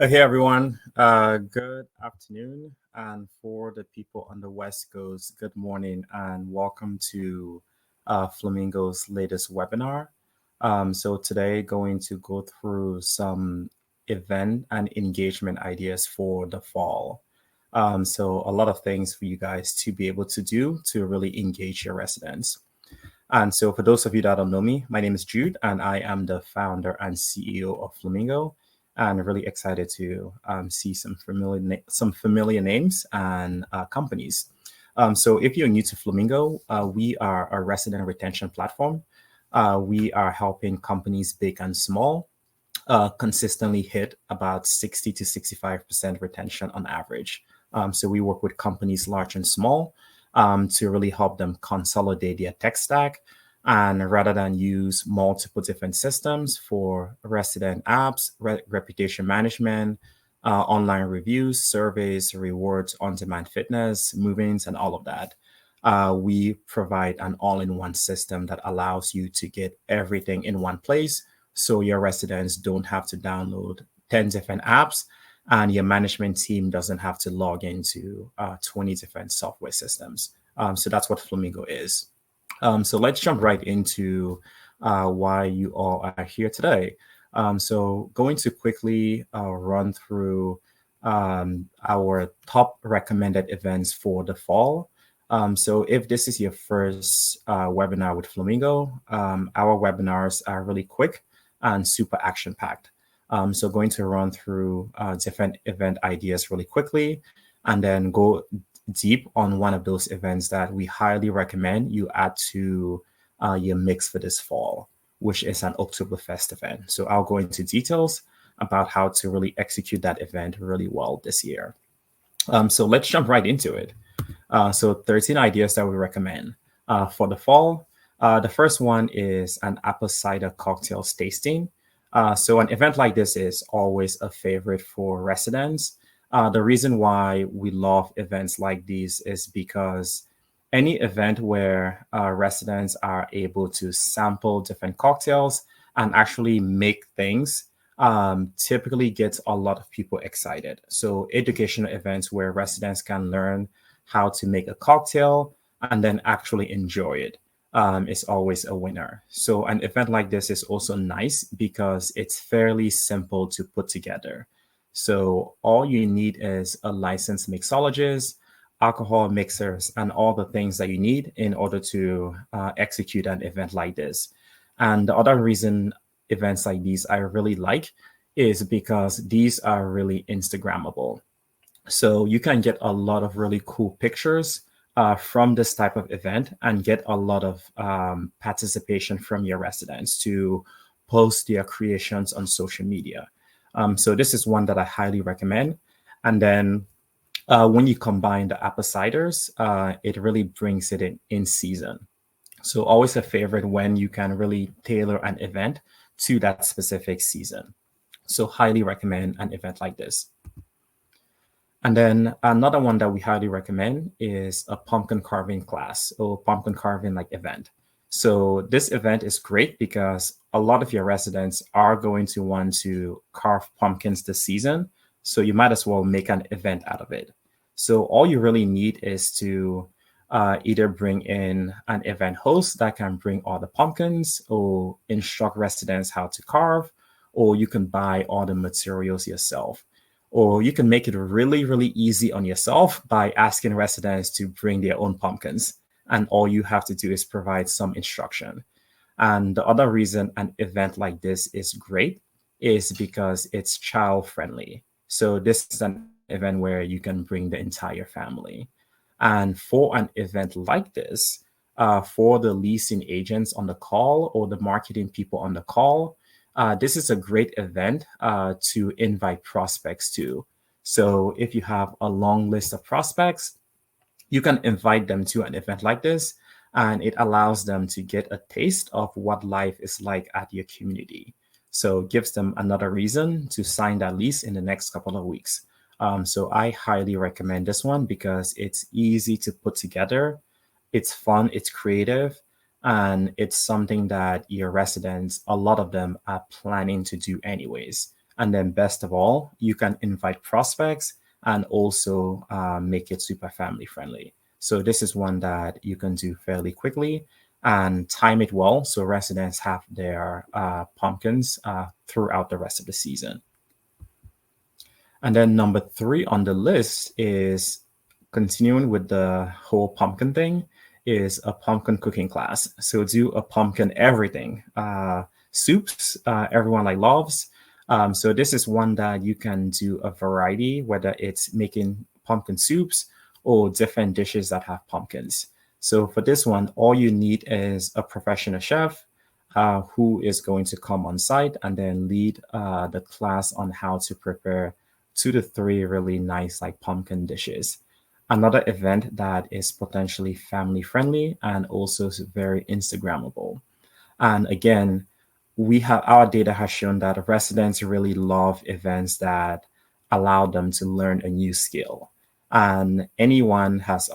Hey everyone, good afternoon. And for the people on the West Coast, good morning and welcome to Flamingo's latest webinar. So today going to go through some event and engagement ideas for the fall. So a lot of things for you guys to be able to do to really engage your residents. And so for those of you that don't know me, my name is Jude and I am the founder and CEO of Flamingo, and really excited to see some familiar names and companies. So if you're new to Flamingo, we are a resident retention platform. We are helping companies big and small consistently hit about 60 to 65% retention on average. So we work with companies large and small to really help them consolidate their tech stack. And rather than use multiple different systems for resident apps, reputation management, online reviews, surveys, rewards, on-demand fitness, move-ins, and all of that, we provide an all-in-one system that allows you to get everything in one place, so your residents don't have to download 10 different apps, and your management team doesn't have to log into 20 different software systems. So that's what Flamingo is. So let's jump right into why you all are here today. So going to quickly run through our top recommended events for the fall. So if this is your first webinar with Flamingo, our webinars are really quick and super action-packed. So going to run through different event ideas really quickly, and then go deep on one of those events that we highly recommend you add to your mix for this fall, which is an Oktoberfest event. So I'll go into details about how to really execute that event really well this year. So let's jump right into it. So 13 ideas that we recommend for the fall. The first one is an apple cider cocktails tasting. So an event like this is always a favorite for residents. The reason why we love events like these is because any event where residents are able to sample different cocktails and actually make things typically gets a lot of people excited. So educational events where residents can learn how to make a cocktail and then actually enjoy it is always a winner. So an event like this is also nice because it's fairly simple to put together. So all you need is a licensed mixologist, alcohol mixers, and all the things that you need in order to execute an event like this. And the other reason events like these I really like is because these are really Instagrammable. So you can get a lot of really cool pictures from this type of event and get a lot of participation from your residents to post their creations on social media. So this is one that I highly recommend. And then when you combine the apple ciders, it really brings it in season. So always a favorite when you can really tailor an event to that specific season. So highly recommend an event like this. And then another one that we highly recommend is a pumpkin carving class or pumpkin carving like event. So this event is great because a lot of your residents are going to want to carve pumpkins this season. So you might as well make an event out of it. So all you really need is to either bring in an event host that can bring all the pumpkins or instruct residents how to carve, or you can buy all the materials yourself. Or you can make it really, really easy on yourself by asking residents to bring their own pumpkins. And all you have to do is provide some instruction. And the other reason an event like this is great is because it's child friendly. So this is an event where you can bring the entire family. And for an event like this, for the leasing agents on the call or the marketing people on the call, this is a great event to invite prospects to. So if you have a long list of prospects, you can invite them to an event like this, and it allows them to get a taste of what life is like at your community. So it gives them another reason to sign that lease in the next couple of weeks. So I highly recommend this one because it's easy to put together. It's fun, it's creative, And it's something that your residents, a lot of them are planning to do anyways. And then best of all, you can invite prospects and also make it super family friendly. So this is one that you can do fairly quickly and time it well so residents have their pumpkins throughout the rest of the season. And then number three on the list is continuing with the whole pumpkin thing is a pumpkin cooking class. So do a pumpkin everything. Soups, everyone like loves. So this is one that you can do a variety, whether it's making pumpkin soups or different dishes that have pumpkins. So for this one, all you need is a professional chef who is going to come on site and then lead the class on how to prepare 2 to 3 really nice like pumpkin dishes. Another event that is potentially family friendly and also very Instagrammable. And again, we have our data has shown that residents really love events that allow them to learn a new skill. And anyone has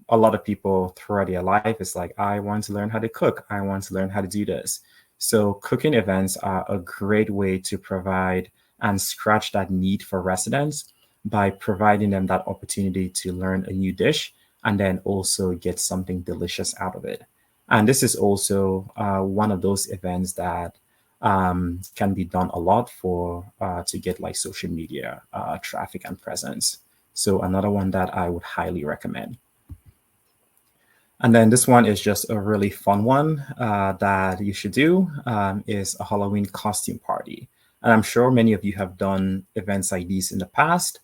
a lot of people throughout their life is like, I want to learn how to cook. I want to learn how to do this. So cooking events are a great way to provide and scratch that need for residents by providing them that opportunity to learn a new dish and then also get something delicious out of it. And this is also one of those events that can be done a lot for to get like social media traffic and presence. So another one that I would highly recommend. And then this one is just a really fun one that you should do is a Halloween costume party. And I'm sure many of you have done events like these in the past.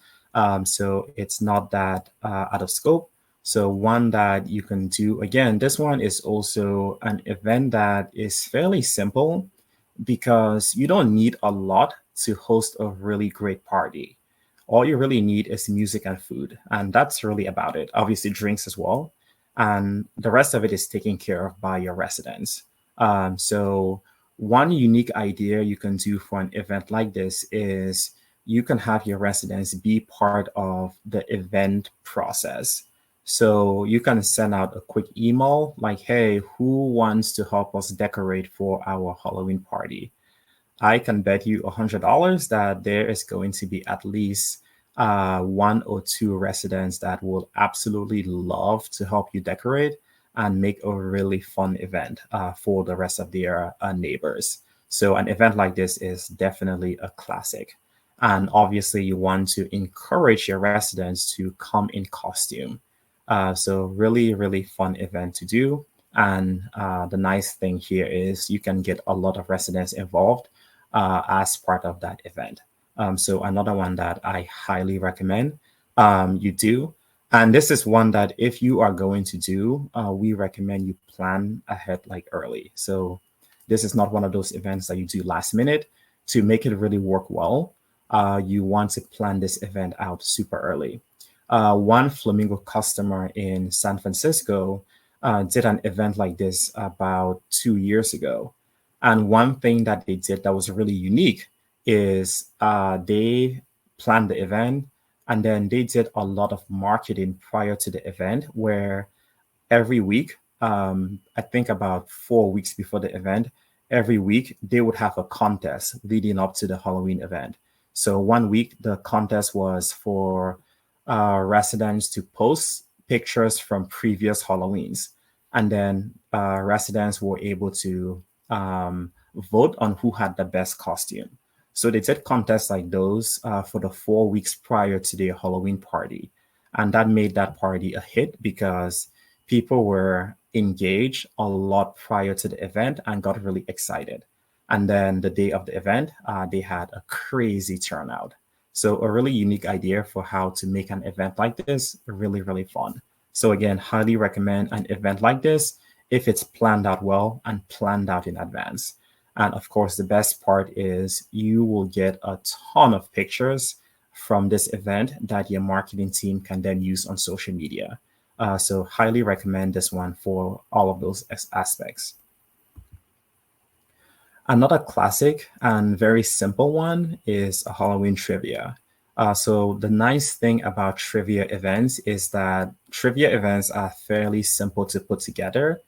So it's not that out of scope. So one that you can do, again, this one is also an event that is fairly simple because you don't need a lot to host a really great party. All you really need is music and food. And that's really about it. Obviously, drinks as well. And the rest of it is taken care of by your residents. So one unique idea you can do for an event like this is you can have your residents be part of the event process. So you can send out a quick email like, hey, who wants to help us decorate for our Halloween party? I can bet you $100 that there is going to be at least 1 or 2 residents that will absolutely love to help you decorate and make a really fun event for the rest of their neighbors. So an event like this is definitely a classic. And obviously you want to encourage your residents to come in costume. So really, really fun event to do. And the nice thing here is you can get a lot of residents involved as part of that event. So another one that I highly recommend you do. And this is one that if you are going to do, we recommend you plan ahead like early. So this is not one of those events that you do last minute. To make it really work well, you want to plan this event out super early. One Flamingo customer in San Francisco did an event like this about 2 years ago. And one thing that they did that was really unique is they planned the event and then they did a lot of marketing prior to the event where every week, I think about 4 weeks before the event, every week they would have a contest leading up to the Halloween event. So one week, the contest was for residents to post pictures from previous Halloweens. And then residents were able to vote on who had the best costume. So they did contests like those for the 4 weeks prior to their Halloween party. And that made that party a hit because people were engaged a lot prior to the event and got really excited. And then the day of the event, they had a crazy turnout. So a really unique idea for how to make an event like this really, really fun. So again, highly recommend an event like this if it's planned out well and planned out in advance. And of course, the best part is you will get a ton of pictures from this event that your marketing team can then use on social media. So highly recommend this one for all of those aspects. Another classic and very simple one is a Halloween trivia. So the nice thing about trivia events is that trivia events are fairly simple to put together.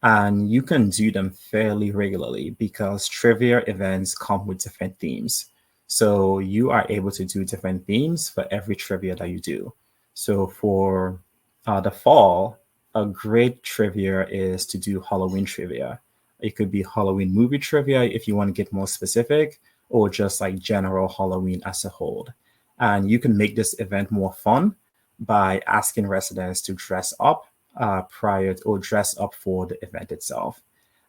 And you can do them fairly regularly because trivia events come with different themes. So you are able to do different themes for every trivia that you do. So for the fall, a great trivia is to do Halloween trivia. It could be Halloween movie trivia if you want to get more specific, or just like general Halloween as a whole. And you can make this event more fun by asking residents to dress up prior or dress up for the event itself.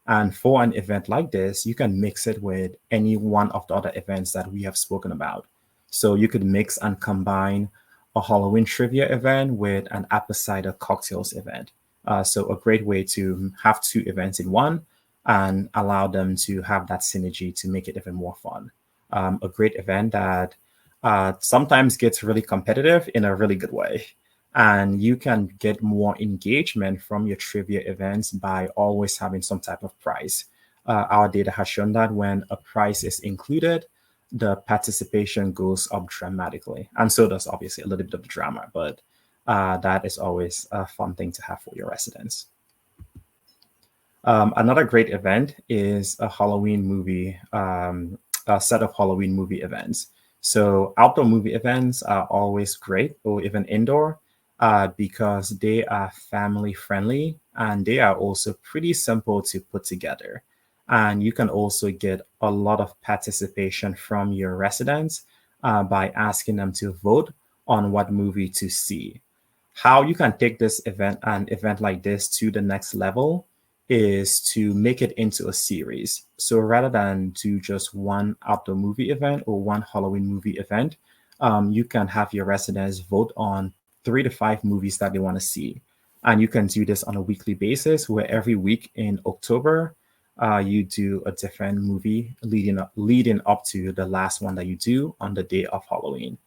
And for an event like this, you can mix it with any one of the other events that we have spoken about. So you could mix and combine a Halloween trivia event with an apple cider cocktails event. So a great way to have two events in one and allow them to have that synergy to make it even more fun. A great event that sometimes gets really competitive in a really good way. And you can get more engagement from your trivia events by always having some type of prize. Our data has shown that when a prize is included, the participation goes up dramatically. And so does obviously a little bit of the drama, but that is always a fun thing to have for your residents. Another great event is a Halloween movie, a set of Halloween movie events. So outdoor movie events are always great, or even indoor, because they are family friendly and they are also pretty simple to put together. And you can also get a lot of participation from your residents by asking them to vote on what movie to see. How you can take this event, an event like this, to the next level is to make it into a series. So rather than do just one outdoor movie event or one Halloween movie event, you can have your residents vote on 3 to 5 movies that they want to see. And you can do this on a weekly basis where every week in October, you do a different movie leading up to the last one that you do on the day of Halloween.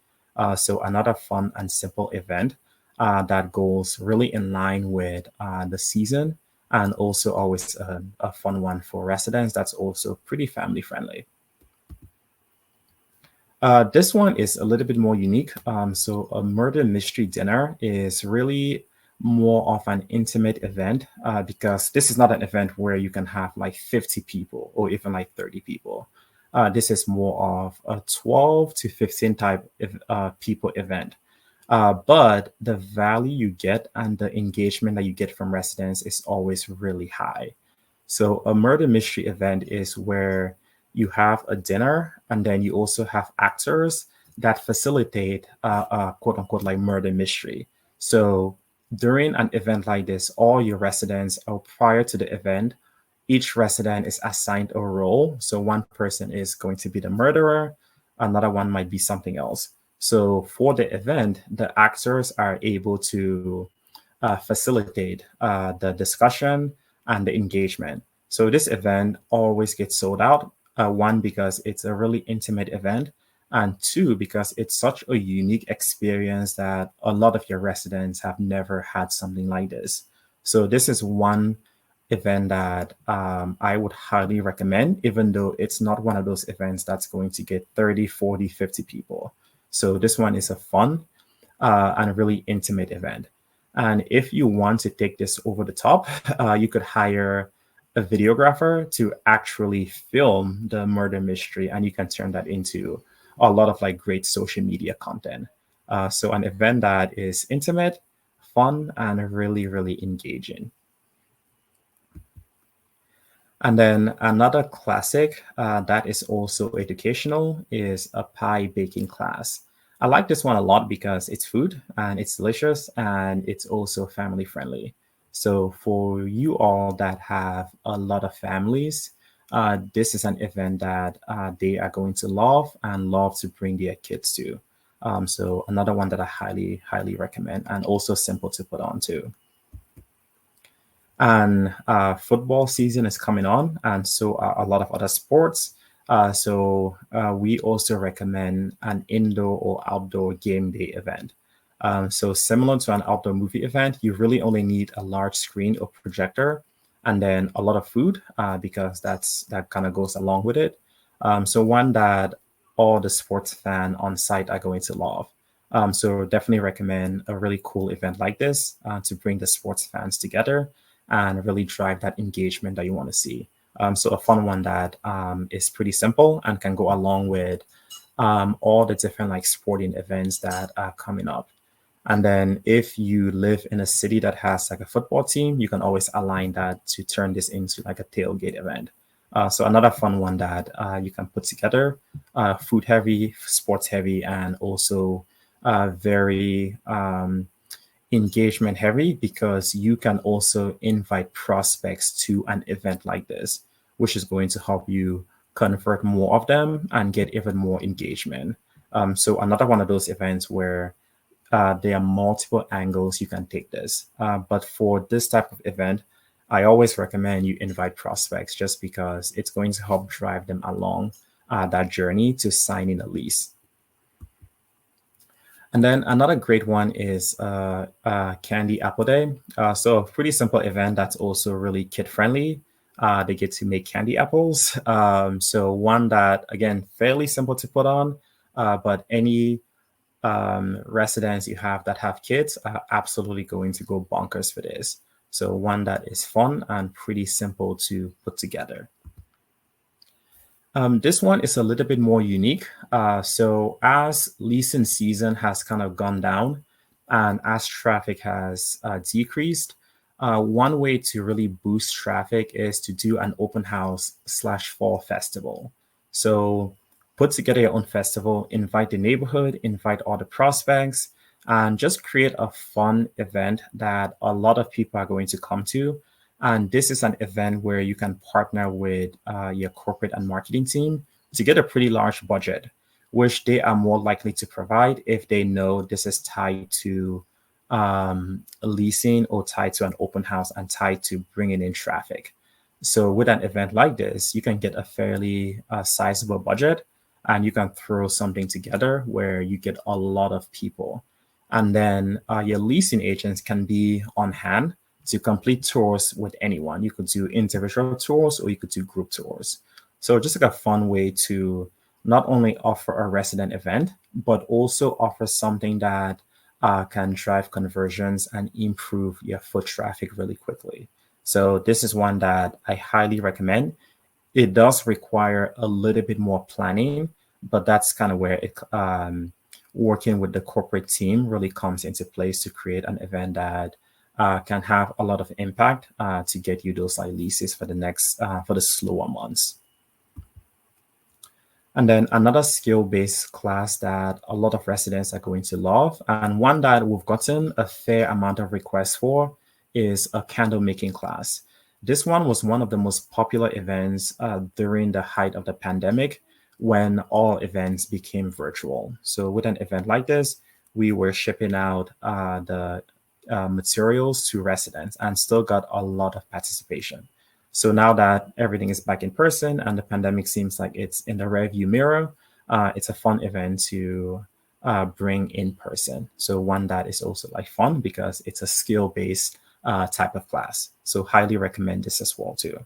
So another fun and simple event that goes really in line with the season, and also always a fun one for residents that's also pretty family friendly. This one is a little bit more unique. So a murder mystery dinner is really more of an intimate event because this is not an event where you can have like 50 people or even like 30 people. This is more of a 12 to 15 type people event. But the value you get and the engagement that you get from residents is always really high. So a murder mystery event is where you have a dinner and then you also have actors that facilitate quote unquote like murder mystery. So during an event like this, all your residents or prior to the event, each resident is assigned a role. So one person is going to be the murderer, another one might be something else. So for the event, the actors are able to facilitate the discussion and the engagement. So this event always gets sold out. One, because it's a really intimate event, and two, because it's such a unique experience that a lot of your residents have never had something like this. So this is one event that I would highly recommend, even though it's not one of those events that's going to get 30, 40, 50 people. So this one is a fun and a really intimate event. And if you want to take this over the top, you could hire a videographer to actually film the murder mystery, and you can turn that into a lot of like great social media content. So an event that is intimate, fun, and really, really engaging. And then another classic that is also educational is a pie baking class. I like this one a lot because it's food and it's delicious and it's also family friendly. So for you all that have a lot of families, this is an event that they are going to love and love to bring their kids to. So another one that I highly, highly recommend, and also simple to put on too. And football season is coming on, and so are a lot of other sports. So we also recommend an indoor or outdoor game day event. So similar to an outdoor movie event, you really only need a large screen or projector, and then a lot of food because that kind of goes along with it. So one that all the sports fan on site are going to love. So definitely recommend a really cool event like this to bring the sports fans together. and really drive that engagement that you want to see. So a fun one that is pretty simple and can go along with all the different like sporting events that are coming up. And then if you live in a city that has like a football team, you can always align that to turn this into like a tailgate event. So another fun one that you can put together, food heavy, sports heavy, and also very engagement heavy, because you can also invite prospects to an event like this, which is going to help you convert more of them and get even more engagement. So another one of those events where there are multiple angles you can take this. But for this type of event, I always recommend you invite prospects just because it's going to help drive them along that journey to signing a lease. And then another great one is Candy Apple Day. So a pretty simple event that's also really kid friendly. They get to make candy apples. So one that, again, fairly simple to put on, but any residents you have that have kids are absolutely going to go bonkers for this. So one that is fun and pretty simple to put together. This one is a little bit more unique. So as leasing season has kind of gone down and as traffic has decreased, one way to really boost traffic is to do an open house / fall festival. So put together your own festival, invite the neighborhood, invite all the prospects, and just create a fun event that a lot of people are going to come to. And this is an event where you can partner with your corporate and marketing team to get a pretty large budget, which they are more likely to provide if they know this is tied to leasing or tied to an open house and tied to bringing in traffic. So with an event like this, you can get a fairly sizable budget and you can throw something together where you get a lot of people. And then your leasing agents can be on hand to complete tours with anyone. You could do individual tours or you could do group tours. So just like a fun way to not only offer a resident event, but also offer something that can drive conversions and improve your foot traffic really quickly. So this is one that I highly recommend. It does require a little bit more planning, but that's kind of where working with the corporate team really comes into place to create an event that can have a lot of impact to get you those like leases for the slower months. And then another skill-based class that a lot of residents are going to love, and one that we've gotten a fair amount of requests for, is a candle making class. This one was one of the most popular events during the height of the pandemic when all events became virtual. So with an event like this, we were shipping out the materials to residents and still got a lot of participation. So now that everything is back in person and the pandemic seems like it's in the rearview mirror, it's a fun event to bring in person. So one that is also like fun because it's a skill-based type of class. So highly recommend this as well too.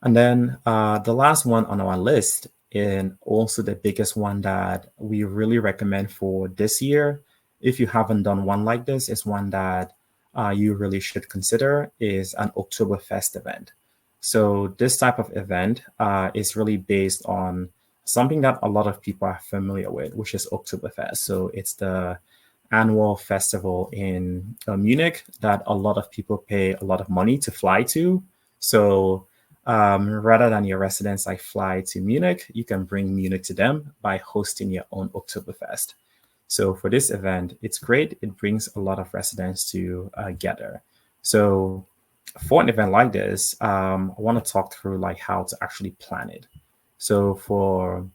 And then the last one on our list, and also the biggest one that we really recommend for this year, if you haven't done one like this, is one that you really should consider, is an Oktoberfest event. So this type of event is really based on something that a lot of people are familiar with, which is Oktoberfest. So it's the annual festival in Munich that a lot of people pay a lot of money to fly to. So rather than your residents like fly to Munich, you can bring Munich to them by hosting your own Oktoberfest. So for this event, it's great. It brings a lot of residents together. So for an event like this, I want to talk through like how to actually plan it. So for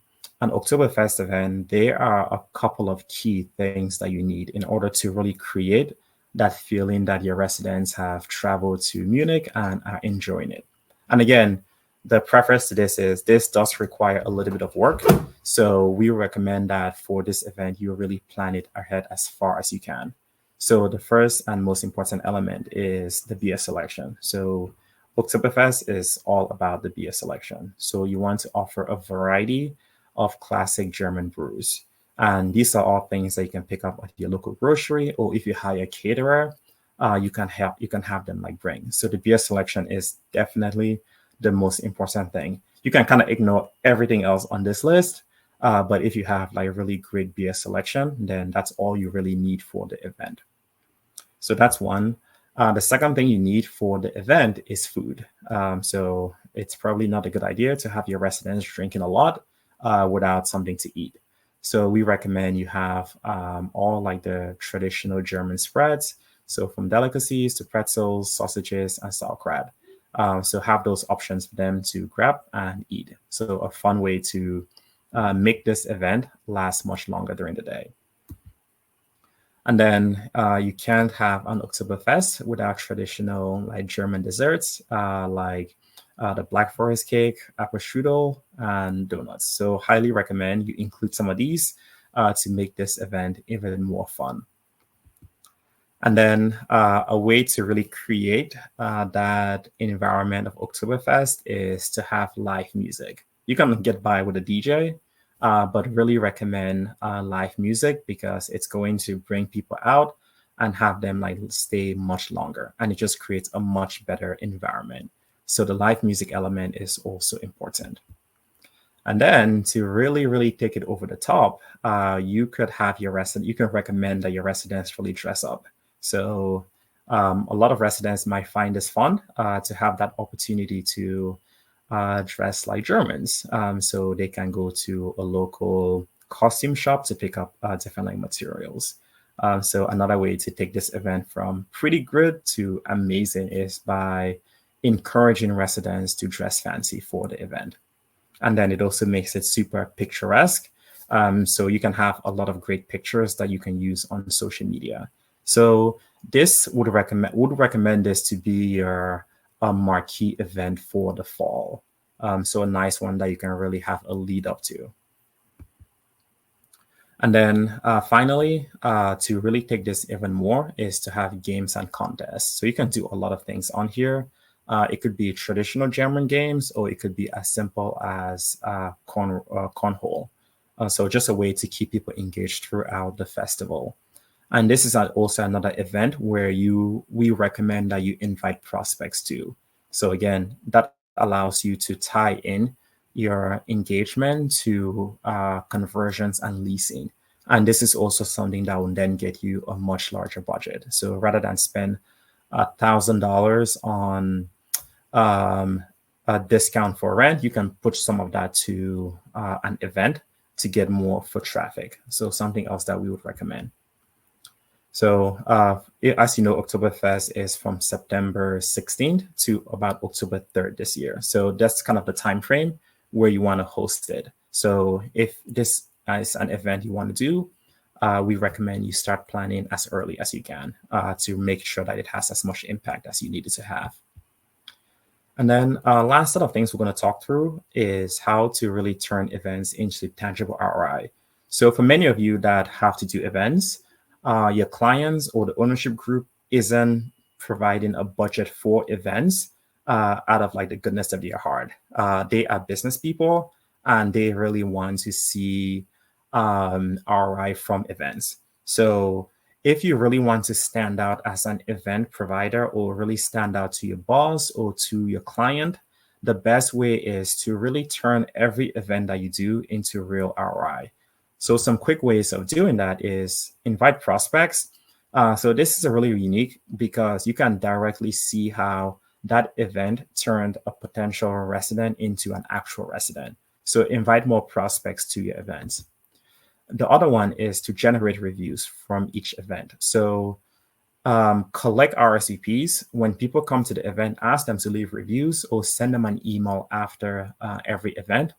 an Oktoberfest event, there are a couple of key things that you need in order to really create that feeling that your residents have traveled to Munich and are enjoying it. And again, the preface to this is this does require a little bit of work. So we recommend that for this event, you really plan it ahead as far as you can. So the first and most important element is the beer selection. So Oktoberfest is all about the beer selection. So you want to offer a variety of classic German brews. And these are all things that you can pick up at your local grocery, or if you hire a caterer, you can have them like bring. So the beer selection is definitely the most important thing. You can kind of ignore everything else on this list, but if you have like really great beer selection, then that's all you really need for the event. So that's one. The second thing you need for the event is food. So it's probably not a good idea to have your residents drinking a lot without something to eat. So we recommend you have all like the traditional German spreads. So from delicacies to pretzels, sausages, and sauerkraut. So have those options for them to grab and eat. So a fun way to make this event last much longer during the day. And then you can't have an Oktoberfest without traditional like German desserts like the Black Forest cake, apple strudel, and donuts. So highly recommend you include some of these to make this event even more fun. And then a way to really create that environment of Oktoberfest is to have live music. You can get by with a DJ, but really recommend live music because it's going to bring people out and have them like stay much longer. And it just creates a much better environment. So the live music element is also important. And then to really, really take it over the top, you could have your resident, you can recommend that your residents really dress up. So a lot of residents might find this fun to have that opportunity to dress like Germans. So they can go to a local costume shop to pick up different like materials. So another way to take this event from pretty good to amazing is by encouraging residents to dress fancy for the event. And then it also makes it super picturesque. So you can have a lot of great pictures that you can use on social media. So this would recommend this to be your marquee event for the fall. So a nice one that you can really have a lead up to. And then finally, to really take this even more is to have games and contests. So you can do a lot of things on here. It could be traditional German games, or it could be as simple as cornhole. So just a way to keep people engaged throughout the festival. And this is also another event where we recommend that you invite prospects to. So again, that allows you to tie in your engagement to conversions and leasing. And this is also something that will then get you a much larger budget. So rather than spend $1,000 on a discount for rent, you can put some of that to an event to get more foot traffic. So something else that we would recommend. So as you know, Oktoberfest is from September 16th to about October 3rd this year. So that's kind of the time frame where you want to host it. So if this is an event you want to do, we recommend you start planning as early as you can to make sure that it has as much impact as you need it to have. And then last set of things we're going to talk through is how to really turn events into tangible ROI. So for many of you that have to do events, your clients or the ownership group isn't providing a budget for events out of like the goodness of their heart. They are business people and they really want to see ROI from events. So if you really want to stand out as an event provider or really stand out to your boss or to your client, the best way is to really turn every event that you do into real ROI. So some quick ways of doing that is invite prospects. So this is a really unique because you can directly see how that event turned a potential resident into an actual resident. So invite more prospects to your events. The other one is to generate reviews from each event. So collect RSVPs. When people come to the event, ask them to leave reviews or send them an email after every event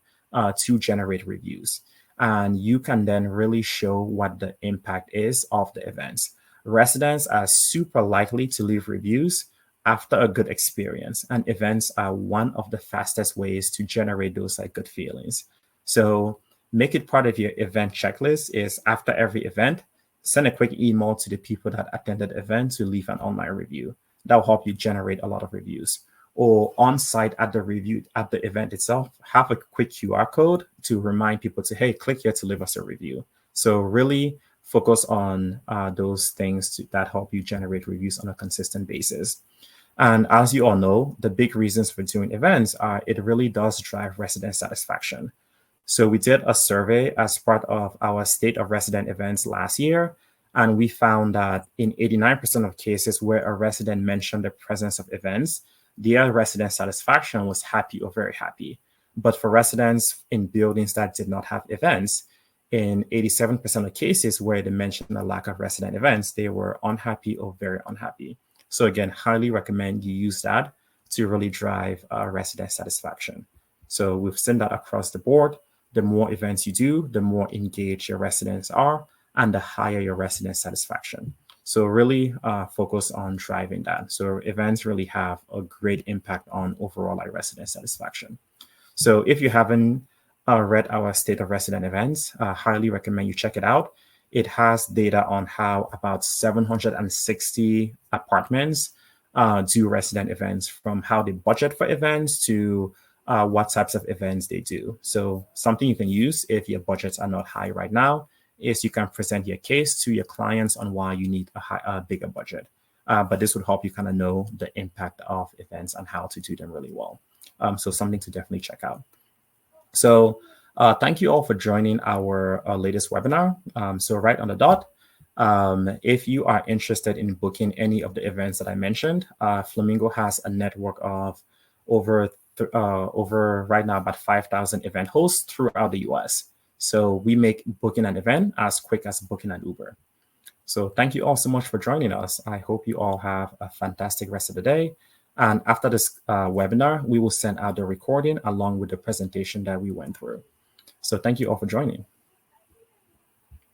to generate reviews. And you can then really show what the impact is of the events. Residents are super likely to leave reviews after a good experience, and events are one of the fastest ways to generate those like good feelings. So make it part of your event checklist is after every event, send a quick email to the people that attended the event to leave an online review. That will help you generate a lot of reviews. Or on site at the event itself, have a quick QR code to remind people to, hey, click here to leave us a review. So really focus on those things that help you generate reviews on a consistent basis. And as you all know, the big reasons for doing events are it really does drive resident satisfaction. So we did a survey as part of our state of resident events last year, and we found that in 89% of cases where a resident mentioned the presence of events, their resident satisfaction was happy or very happy. But for residents in buildings that did not have events, in 87% of cases where they mentioned a lack of resident events, they were unhappy or very unhappy. So again, highly recommend you use that to really drive resident satisfaction. So we've seen that across the board. The more events you do, the more engaged your residents are, and the higher your resident satisfaction. So really focus on driving that. So events really have a great impact on overall resident satisfaction. So if you haven't read our state of resident events, highly recommend you check it out. It has data on how about 760 apartments do resident events, from how they budget for events to what types of events they do. So something you can use if your budgets are not high right now is you can present your case to your clients on why you need a bigger budget. But this would help you kind of know the impact of events and how to do them really well. So something to definitely check out. So thank you all for joining our latest webinar. So right on the dot, if you are interested in booking any of the events that I mentioned, Flamingo has a network of over right now about 5,000 event hosts throughout the US. So we make booking an event as quick as booking an Uber. So thank you all so much for joining us. I hope you all have a fantastic rest of the day. And after this webinar, we will send out the recording along with the presentation that we went through. So thank you all for joining.